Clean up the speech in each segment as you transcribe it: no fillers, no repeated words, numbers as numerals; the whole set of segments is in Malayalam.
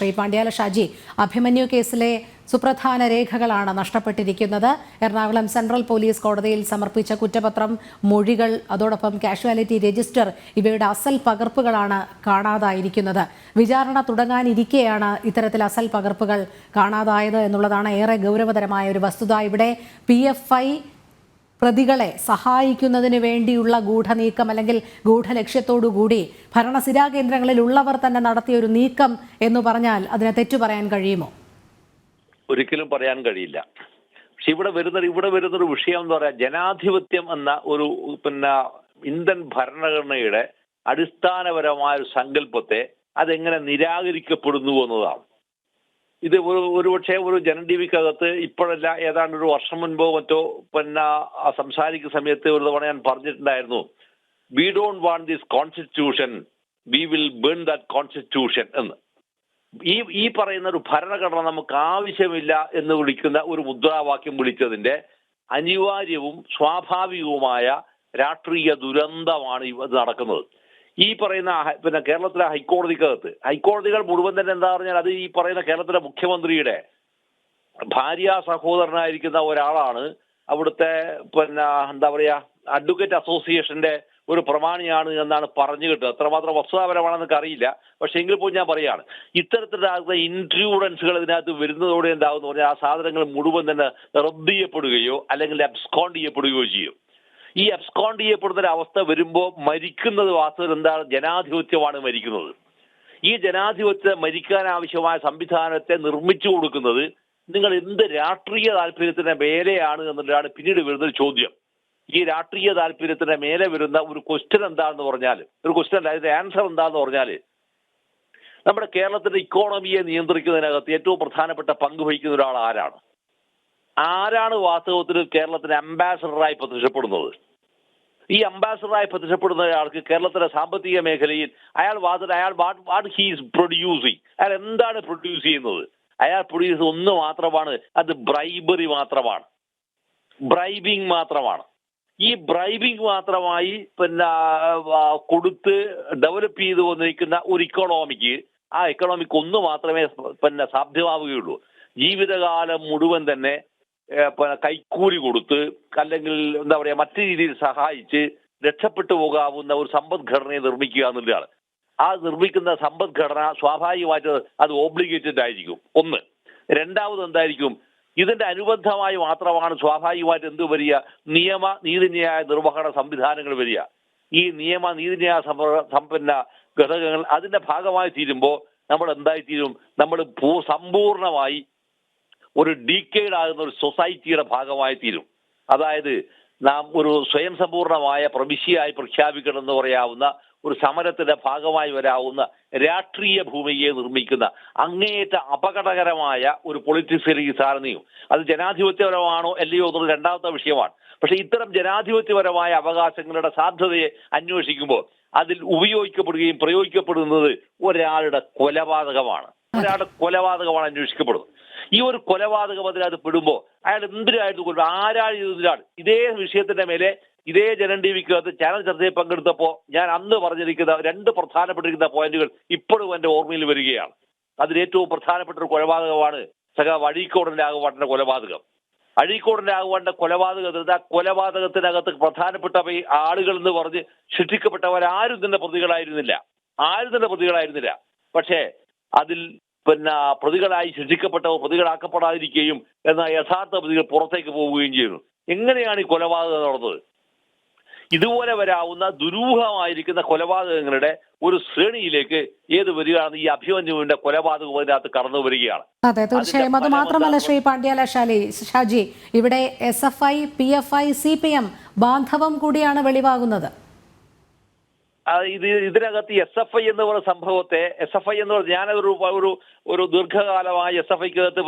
ശ്രീ പാണ്ഡ്യാല ഷാജി, അഭിമന്യു കേസിലെ സുപ്രധാന രേഖകളാണ് നഷ്ടപ്പെട്ടിരിക്കുന്നത്. എറണാകുളം സെൻട്രൽ പോലീസ് കോടതിയിൽ സമർപ്പിച്ച കുറ്റപത്രം, മൊഴികൾ, അതോടൊപ്പം കാഷ്വാലിറ്റി രജിസ്റ്റർ ഇവയുടെ അസൽ പകർപ്പുകളാണ് കാണാതായിരിക്കുന്നത്. വിചാരണ തുടങ്ങാനിരിക്കെയാണ് ഇത്തരത്തിൽ അസൽ പകർപ്പുകൾ കാണാതായത് എന്നുള്ളതാണ് ഏറെ ഗൗരവതരമായ ഒരു വസ്തുത. ഇവിടെ PFI പ്രതികളെ സഹായിക്കുന്നതിന് വേണ്ടിയുള്ള ഗൂഢനീക്കം അല്ലെങ്കിൽ ഗൂഢലക്ഷ്യത്തോടുകൂടി ഭരണസിരാ കേന്ദ്രങ്ങളിൽ ഉള്ളവർ തന്നെ നടത്തിയ ഒരു നീക്കം എന്ന് പറഞ്ഞാൽ അതിനെ തെറ്റു പറയാൻ കഴിയുമോ? ഒരിക്കലും പറയാൻ കഴിയില്ല. പക്ഷെ ഇവിടെ വരുന്നൊരു വിഷയം എന്ന് പറയാൻ, ജനാധിപത്യം എന്ന ഒരു ഇന്ത്യൻ ഭരണഘടനയുടെ അടിസ്ഥാനപരമായ ഒരു സങ്കല്പത്തെ അതെങ്ങനെ നിരാകരിക്കപ്പെടുന്നു എന്നതാണ്. ഇത് ഒരുപക്ഷെ ഒരു ജനം ടി വിക്കകത്ത് ഇപ്പോഴല്ല, ഏതാണ്ട് ഒരു വർഷം മുൻപോ മറ്റോ സംസാരിക്കുന്ന സമയത്ത് ഒരു തവണ ഞാൻ പറഞ്ഞിട്ടുണ്ടായിരുന്നു, we don't want this constitution, we will burn that constitution എന്ന്. ഈ പറയുന്ന ഒരു ഭരണഘടന നമുക്ക് ആവശ്യമില്ല എന്ന് വിളിക്കുന്ന ഒരു മുദ്രാവാക്യം വിളിച്ചതിന്റെ അനിവാര്യവും സ്വാഭാവികവുമായ രാഷ്ട്രീയ ദുരന്തമാണ് ഇത് നടക്കുന്നത്. ഈ പറയുന്ന കേരളത്തിലെ ഹൈക്കോടതികൾ മുഴുവൻ തന്നെ എന്താ പറഞ്ഞാൽ, അത് ഈ പറയുന്ന കേരളത്തിലെ മുഖ്യമന്ത്രിയുടെ ഭാര്യ സഹോദരനായിരിക്കുന്ന ഒരാളാണ്. അവിടുത്തെ എന്താ പറയാ, അഡ്വക്കേറ്റ് അസോസിയേഷന്റെ ഒരു പ്രമാണിയാണ് എന്നാണ് പറഞ്ഞു കിട്ടുന്നത്. എത്രമാത്രം വസ്തുതാപരമാണെന്നൊക്കെ അറിയില്ല. പക്ഷെ എങ്കിൽ പോലും ഞാൻ പറയാണ്, ഇത്തരത്തിലുള്ള ഇൻട്രൂഡൻസുകൾ ഇതിനകത്ത് വരുന്നതോടെ എന്താകുന്നു പറഞ്ഞാൽ ആ സാധനങ്ങൾ മുഴുവൻ തന്നെ റദ്ദ് ചെയ്യപ്പെടുകയോ അല്ലെങ്കിൽ അബ്സ്കോണ്ട് ചെയ്യപ്പെടുകയോ ചെയ്യും. ഈ അബ്സ്കോണ്ട് ചെയ്യപ്പെടുന്ന ഒരു അവസ്ഥ വരുമ്പോൾ മരിക്കുന്നത് വാസ്തവത്തിൽ എന്താണ്? ജനാധിപത്യമാണ് മരിക്കുന്നത്. ഈ ജനാധിപത്യം മരിക്കാൻ ആവശ്യമായ സംവിധാനത്തെ നിർമ്മിച്ചു കൊടുക്കുന്നത് നിങ്ങൾ എന്ത് രാഷ്ട്രീയ താല്പര്യത്തിന്റെ മേലെയാണ് എന്നുള്ളതാണ് പിന്നീട് വരുന്നൊരു ചോദ്യം. ഈ രാഷ്ട്രീയ താല്പര്യത്തിന്റെ മേലെ വരുന്ന ഒരു ക്വസ്റ്റ്യൻ എന്താണെന്ന് പറഞ്ഞാൽ, ഒരു ക്വസ്റ്റ്യൻ അല്ല, അതിന്റെ ആൻസർ എന്താണെന്ന് പറഞ്ഞാൽ, നമ്മുടെ കേരളത്തിന്റെ ഇക്കോണമിയെ നിയന്ത്രിക്കുന്നതിനകത്ത് ഏറ്റവും പ്രധാനപ്പെട്ട പങ്ക് വഹിക്കുന്ന ഒരാൾ ആരാണ് വാസ്തവത്തിൽ കേരളത്തിന് അംബാസഡറായി പ്രത്യക്ഷപ്പെടുന്നത്? ഈ അംബാസഡറായി പ്രത്യക്ഷപ്പെടുന്ന ഒരാൾക്ക് കേരളത്തിലെ സാമ്പത്തിക മേഖലയിൽ വാട്ട് ഹീസ് പ്രൊഡ്യൂസിങ്, അയാൾ എന്താണ് പ്രൊഡ്യൂസ് ചെയ്യുന്നത്? അയാൾ പ്രൊഡ്യൂസ് ഒന്ന് മാത്രമാണ്, അത് ബ്രൈബിംഗ് മാത്രമാണ്. ഈ ബ്രൈബിംഗ് മാത്രമായി കൊടുത്ത് ഡെവലപ്പ് ചെയ്തു വന്നിരിക്കുന്ന ഒരു ഇക്കണോമിക്ക് ഒന്ന് മാത്രമേ സാധ്യമാവുകയുള്ളൂ. ജീവിതകാലം മുഴുവൻ തന്നെ കൈക്കൂലി കൊടുത്ത് അല്ലെങ്കിൽ എന്താ പറയാ മറ്റു രീതിയിൽ സഹായിച്ച് രക്ഷപ്പെട്ടു പോകാവുന്ന ഒരു സമ്പദ്ഘടനയെ നിർമ്മിക്കുക എന്നുള്ളതാണ്. ആ നിർമ്മിക്കുന്ന സമ്പദ്ഘടന സ്വാഭാവികമായിട്ട് അത് ഓബ്ലിഗേറ്റഡ് ആയിരിക്കും. ഒന്ന്. രണ്ടാമത് എന്തായിരിക്കും? ഇതിന്റെ അനുബന്ധമായി മാത്രമാണ് സ്വാഭാവികമായിട്ട് എന്ത് വരിക? നിയമ നീതിന്യായ നിർവഹണ സംവിധാനങ്ങൾ വരിക. ഈ നിയമ നീതിന്യായ ഘടകങ്ങൾ അതിന്റെ ഭാഗമായി തീരുമ്പോൾ നമ്മൾ എന്തായിത്തീരും? നമ്മൾ സമ്പൂർണമായി ഒരു ഡീക്കേഡ് ആകുന്ന ഒരു സൊസൈറ്റിയുടെ ഭാഗമായി തീരും. അതായത് നാം ഒരു സ്വയം സമ്പൂർണമായ പ്രവിശ്യയായി പ്രഖ്യാപിക്കണം എന്ന് പറയാവുന്ന ഒരു സമരത്തിന്റെ ഭാഗമായി വരാവുന്ന രാഷ്ട്രീയ ഭൂമിയെ നിർമ്മിക്കുന്ന അങ്ങേയറ്റ അപകടകരമായ ഒരു പൊളിറ്റിക്സിലേക്ക് സാരണിയും. അത് ജനാധിപത്യപരമാണോ അല്ലയോ എന്നുള്ള രണ്ടാമത്തെ വിഷയമാണ്. പക്ഷെ ഇത്തരം ജനാധിപത്യപരമായ അവകാശങ്ങളുടെ സാധ്യതയെ അന്വേഷിക്കുമ്പോൾ അതിൽ ഉപയോഗിക്കപ്പെടുകയും പ്രയോഗിക്കപ്പെടുന്നത് ഒരാളുടെ കൊലപാതകമാണ് അന്വേഷിക്കപ്പെടുന്നത്. ഈ ഒരു കൊലപാതകം അതിനകത്ത് പെടുമ്പോൾ അയാൾ എന്തിനായിരുന്നു കൊല്ലുക? ആരാണ് ഇതിലാണ്? ഇതേ വിഷയത്തിന്റെ മേലെ ഇതേ ജനം ടി വിക്കകത്ത് ചാനൽ ചർച്ചയിൽ പങ്കെടുത്തപ്പോൾ ഞാൻ അന്ന് പറഞ്ഞിരിക്കുന്ന രണ്ട് പ്രധാനപ്പെട്ടിരിക്കുന്ന പോയിന്റുകൾ ഇപ്പോഴും എന്റെ ഓർമ്മയിൽ വരികയാണ്. അതിലേറ്റവും പ്രധാനപ്പെട്ട ഒരു കൊലപാതകമാണ് അഴീക്കോടിന്റെ ആകുവാട്ടിന്റെ കൊലപാതകം. അഴീക്കോടിന്റെ ആകുവാട്ടിന്റെ കൊലപാതകത്തിനകത്ത് പ്രധാനപ്പെട്ട ആളുകൾ എന്ന് പറഞ്ഞ് ശിക്ഷിക്കപ്പെട്ടവരാരും തന്നെ പ്രതികളായിരുന്നില്ല. പക്ഷേ അതിൽ പ്രതികളായി ശിക്ഷിക്കപ്പെട്ടവർ പ്രതികളാക്കപ്പെടാതിരിക്കുകയും എന്നാൽ യഥാർത്ഥ പ്രതികൾ പുറത്തേക്ക് പോവുകയും ചെയ്യുന്നു. എങ്ങനെയാണ് ഈ കൊലപാതകം നടന്നത്? ഇതുപോലെ വരാവുന്ന ദുരൂഹമായിരിക്കുന്ന കൊലപാതകങ്ങളുടെ ഒരു ശ്രേണിയിലേക്ക് വരികയാണ് ഈ അഭിമന്യുവിന്റെ കൊലപാതകം അതിനകത്ത് കടന്നു വരികയാണ്. അതെ, തീർച്ചയായും. അത് മാത്രമല്ല ശ്രീ പാണ്ഡ്യാല ഷാജി, ഇവിടെ SFI, PFI, CPM ബാന്ധവം കൂടിയാണ് വെളിവാകുന്നത്. ഇതിനകത്ത് SFI എന്ന് പറയുന്ന സംഭവത്തെ ഞാനൊരു ദീർഘകാലമായി SFIക്കകത്ത്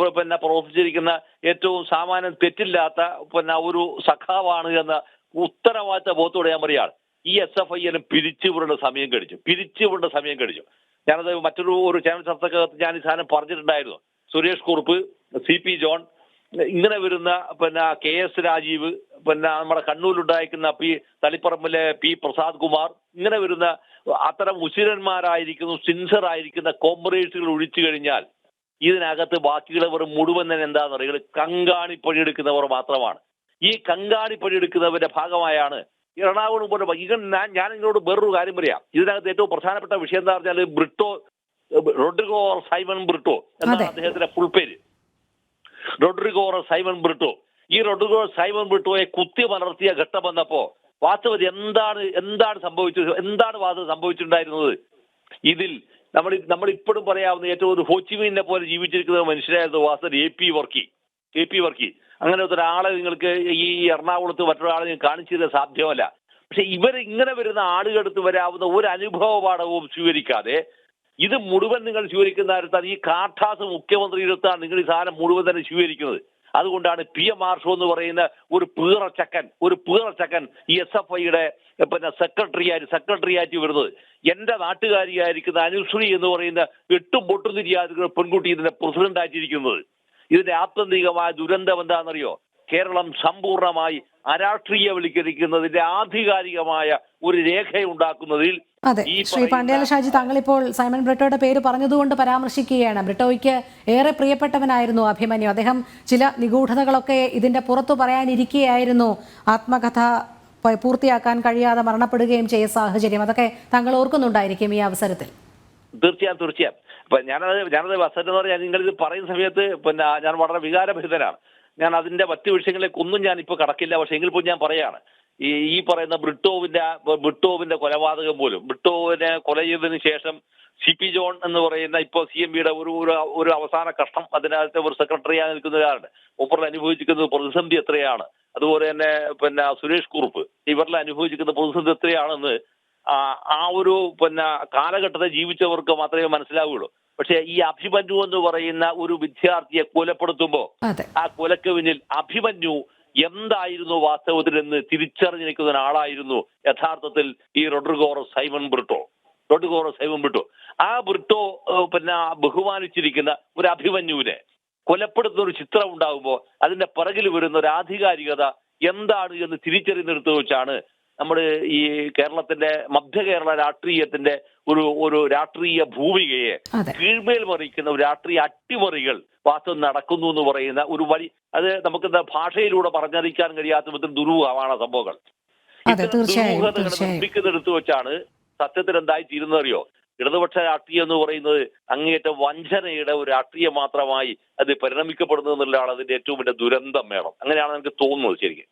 പ്രവർത്തിച്ചിരിക്കുന്ന ഏറ്റവും സാമാന്യം തെറ്റില്ലാത്ത ഒരു സഖാവാണ് എന്ന ഉത്തരവാദിത്ത ബോധത്തോടെ ഞാൻ പറയുകയാണ്. ഈ SFIനെ പിരിച്ചുവിടേണ്ട സമയം കഴിഞ്ഞു. ഞാനത് മറ്റൊരു ചാനൽ ചർച്ചക്കകത്ത് ഞാൻ ഈ സാധനം പറഞ്ഞിട്ടുണ്ടായിരുന്നു. സുരേഷ് കുറുപ്പ്, CP ജോൺ, ഇങ്ങനെ വരുന്ന KS രാജീവ്, നമ്മുടെ കണ്ണൂരിലുണ്ടായിരിക്കുന്ന തളിപ്പറമ്പിലെ P പ്രസാദ് കുമാർ, ഇങ്ങനെ വരുന്ന അത്തരം ഉശിരന്മാരായിരിക്കുന്നു, സിൻസർ ആയിരിക്കുന്ന കോംറേഡ്സുകൾ ഒഴിച്ചു കഴിഞ്ഞാൽ ഇതിനകത്ത് ബാക്കിയുള്ളവർ മുഴുവൻ തന്നെ എന്താണെന്ന് പറയുക, കങ്കാണി പണിയെടുക്കുന്നവർ മാത്രമാണ്. ഈ കങ്കാണി പണിയെടുക്കുന്നവരുടെ ഭാഗമായാണ് എറണാകുളം പോലെ. ഞാൻ നിങ്ങളോട് വേറൊരു കാര്യം പറയാം. ഇതിനകത്ത് ഏറ്റവും പ്രധാനപ്പെട്ട വിഷയം എന്താ പറഞ്ഞാൽ റോഡ്രിഗോ സൈമൺ ബ്രിട്ടോ എന്നാണ് അദ്ദേഹത്തിന്റെ ഫുൾ പേര്. റോഡ്രിഗോ സൈമൺ ബ്രിട്ടോ. ഈ റോഡ്രിഗോ സൈമൺ ബ്രിട്ടോയെ കുത്തി മലർത്തിയ ഘട്ടം വന്നപ്പോ വാസ്തവത്തിൽ എന്താണ് സംഭവിച്ചത്? എന്താണ് വാസ്തവം സംഭവിച്ചിട്ടുണ്ടായിരുന്നത്? ഇതിൽ നമ്മൾ ഇപ്പോഴും പറയാവുന്ന ഏറ്റവും ഒരു ഹോച്ചിമീനെ പോലെ ജീവിച്ചിരിക്കുന്ന മനുഷ്യരായിരുന്നു വാസ്തവത്തിൽ എ പി വർക്കി. അങ്ങനത്തെ ഒരാളെ നിങ്ങൾക്ക് ഈ എറണാകുളത്ത് മറ്റൊരാളെ നിങ്ങൾക്ക് കാണിച്ചു തരാൻ സാധ്യമല്ല. പക്ഷെ ഇങ്ങനെ വരുന്ന ആളുകൾക്ക് വരാവുന്ന ഒരു അനുഭവ പാഠവും സ്വീകരിക്കാതെ ഇത് മുഴുവൻ നിങ്ങൾ സ്വീകരിക്കുന്ന അടുത്താണ് ഈ കാട്ടാസ് മുഖ്യമന്ത്രിയുടെ അടുത്താണ് നിങ്ങൾ ഈ സാധനം മുഴുവൻ തന്നെ സ്വീകരിക്കുന്നത്. അതുകൊണ്ടാണ് PM മാർഷോ എന്ന് പറയുന്ന ഒരു പീറച്ചക്കൻ ഈ SFIയുടെ സെക്രട്ടറിയായിട്ട് വരുന്നത്. എന്റെ നാട്ടുകാരിയായിരിക്കുന്ന അനുശ്രീ എന്ന് പറയുന്ന 8 പൊട്ടും തിരിയാതെ പെൺകുട്ടി ഇതിന്റെ പ്രസിഡന്റ് ആയിട്ടിരിക്കുന്നത്. ഇതിന്റെ ആത്യന്തികമായ ദുരന്തം എന്താണെന്നറിയോ? കേരളം സമ്പൂർണമായി അരാഷ്ട്രീയവൽക്കരിക്കുന്നതിന്റെ ആധികാരികമായ ഒരു രേഖയുണ്ടാക്കുന്നതിൽ. അതെ, ശ്രീ പാണ്ഡ്യാല ഷാജി, താങ്കളിപ്പോൾ സൈമൺ ബ്രിട്ടോയുടെ പേര് പറഞ്ഞതുകൊണ്ട് പരാമർശിക്കുകയാണ്. ബ്രിട്ടോയ്ക്ക് ഏറെ പ്രിയപ്പെട്ടവനായിരുന്നു അഭിമന്യു. അദ്ദേഹം ചില നിഗൂഢതകളൊക്കെ ഇതിന്റെ പുറത്തു പറയാനിരിക്കുകയായിരുന്നു. ആത്മകഥ പൂർത്തിയാക്കാൻ കഴിയാതെ മരണപ്പെടുകയും ചെയ്ത സാഹചര്യം, അതൊക്കെ താങ്കൾ ഓർക്കുന്നുണ്ടായിരിക്കും ഈ അവസരത്തിൽ. തീർച്ചയായും. ഞാനത് അവസരം എന്ന് പറഞ്ഞാൽ നിങ്ങളിത് പറയുന്ന സമയത്ത് ഞാൻ വളരെ വികാരഭരിതനാണ്. ഞാൻ അതിന്റെ മറ്റു വിഷയങ്ങളിലേക്കൊന്നും ഞാൻ ഇപ്പൊ കടക്കില്ല. പക്ഷെ എങ്കിൽ പോലും ഞാൻ പറയാണ്, ഈ പറയുന്ന ബ്രിട്ടോവിന്റെ കൊലപാതകം പോലും, ബ്രിട്ടോവിനെ കൊല ചെയ്തതിനു ശേഷം CP ജോൺ എന്ന് പറയുന്ന ഇപ്പോൾ CMBയുടെ ഒരു അവസാന കഷ്ടം, അതിനകത്ത് ഒരു സെക്രട്ടറിയായി നിൽക്കുന്ന ഒരാളുണ്ട്. മൂപ്പറിൽ അനുഭവിച്ചിരിക്കുന്ന പ്രതിസന്ധി എത്രയാണ്, അതുപോലെ തന്നെ സുരേഷ് കുറുപ്പ്, ഇവരിൽ അനുഭവിച്ചിരിക്കുന്ന പ്രതിസന്ധി എത്രയാണെന്ന് ആ ഒരു കാലഘട്ടത്തെ ജീവിച്ചവർക്ക് മാത്രമേ മനസ്സിലാവുകയുള്ളൂ. പക്ഷെ ഈ അഭിമന്യു എന്ന് പറയുന്ന ഒരു വിദ്യാർത്ഥിയെ കൊലപ്പെടുത്തുമ്പോൾ ആ കൊലക്ക് പിന്നിൽ അഭിമന്യു എന്തായിരുന്നു വാസ്തവത്തിൽ എന്ന് തിരിച്ചറിഞ്ഞു നിൽക്കുന്ന ഒരാളായിരുന്നു യഥാർത്ഥത്തിൽ ഈ റോഡ്രിഗോ സൈമൺ ബ്രിട്ടോ. ആ ബ്രിട്ടോ ബഹുമാനിച്ചിരിക്കുന്ന ഒരു അഭിമന്യുവിനെ കൊലപ്പെടുത്തുന്ന ഒരു ചിത്രം ഉണ്ടാകുമ്പോൾ അതിന്റെ പിറകിൽ വരുന്ന ഒരു ആധികാരികത എന്താണ് എന്ന് തിരിച്ചറിയുന്നിടത്ത് വെച്ചാണ് നമ്മുടെ ഈ കേരളത്തിന്റെ മധ്യ കേരള രാഷ്ട്രീയത്തിന്റെ ഒരു രാഷ്ട്രീയ ഭൂമികയെ കീഴ്മേൽ മറിക്കുന്ന ഒരു രാഷ്ട്രീയ അട്ടിമറികൾ വാസ്തവം നടക്കുന്നു എന്ന് പറയുന്ന ഒരു അത് നമുക്ക് ഭാഷയിലൂടെ പറഞ്ഞറിയിക്കാൻ കഴിയാത്ത വിധത്തിൽ ദുരൂഹമാണ് സംഭവങ്ങൾ. ദുരൂഹതകൾ നിർമ്മിക്കുന്നിടത്ത് വെച്ചാണ് സത്യത്തിൽ എന്തായി തീരുന്നറിയോ? ഇടതുപക്ഷ രാഷ്ട്രീയം എന്ന് പറയുന്നത് അങ്ങേയറ്റം വഞ്ചനയുടെ ഒരു രാഷ്ട്രീയം മാത്രമായി അത് പരിണമിക്കപ്പെടുന്നു എന്നുള്ളതാണ് അതിന്റെ ഏറ്റവും വലിയ ദുരന്തം. വേണം അങ്ങനെയാണ് എനിക്ക് തോന്നുന്നത് ശരിക്കും.